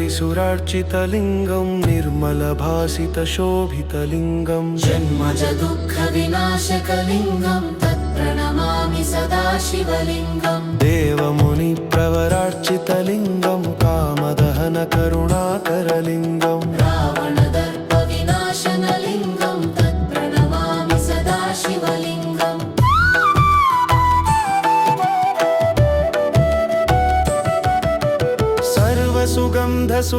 त्रिसुरार्चितलिङ्गं निर्मलभासितशोभितलिङ्गं जन्मज दुःखविनाशकलिङ्गं तत्प्रणमामि सदा शिवलिङ्गम् देवमुनिप्रवरार्चितलिङ्गं कामदहनकरुणाकरलिङ्गं रावणदर्पविनाशनलिङ्गं तत्प्रणमामि सदा शिवलिङ्गम्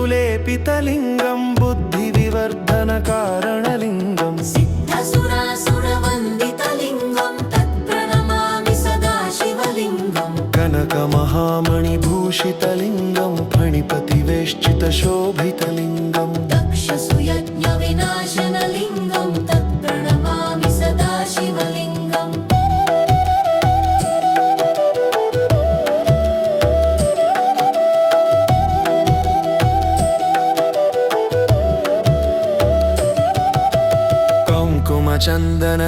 सर्वसुगन्धसुलेपितलिङ्गं बुद्धिविवर्धनकारणलिङ्गं सिद्धसुरासुरवन्दितलिङ्गं तत्प्रणमामि सदा शिवलिङ्गम् कनकमहामणिभूषितलिङ्गं फणिपतिवेष्टितशोभितलिङ्गं दक्षसुयज्ञविनाशनलिङ्गं तत्प्रणमामि सदा शिवलिङ्गम्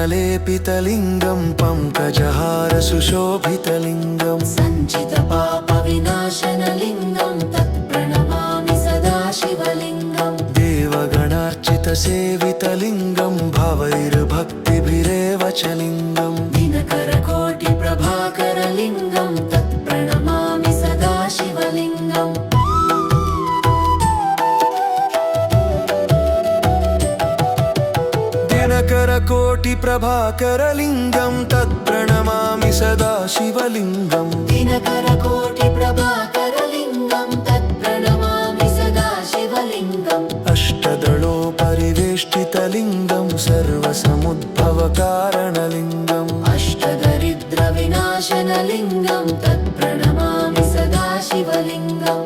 कुङ्कुमचन्दनलेपितलिङ्गं पङ्कजहारसुशोभितलिङ्गं सञ्चितपापविनाशनलिङ्गं तत्प्रणमामि सदा शिवलिङ्गम् देवगणार्चितसेवितलिङ्गं भवैर्भक्तिभिरेव च लिङ्गं दिनकरकोटिप्रभाकरलिङ्गं तत्प्रणमामि सदा शिवलिङ्गम् दिनकरकोटिप्रभाकरलिङ्गं तत्प्रणमामि सदा शिवलिङ्गम् दिनकरकोटिप्रभाकरलिङ्गं तत्प्रणमामि सदा शिवलिङ्गम् अष्टदलोपरिवेष्टितलिङ्गं सर्वसमुद्भवकारणलिङ्गम् अष्टदरिद्रविनाशनलिङ्गं तत्प्रणमामि सदा शिवलिङ्गम्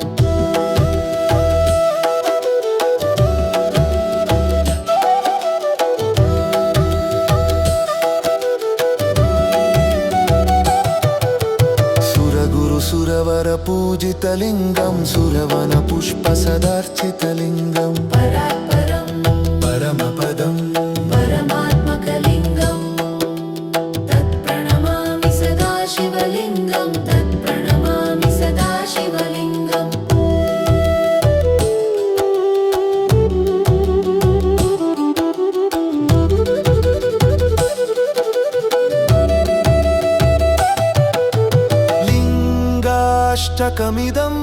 सुरवरपूजितलिङ्गं सुरवनपुष्पसदार्चितलिङ्गं परात्परं परमपदं परमात्मकलिङ्गं तत्प्रणमामि सदा शिवलिङ्गं तत्प्रणमामि सदा शिवलिङ्गम् अष्टकमिदं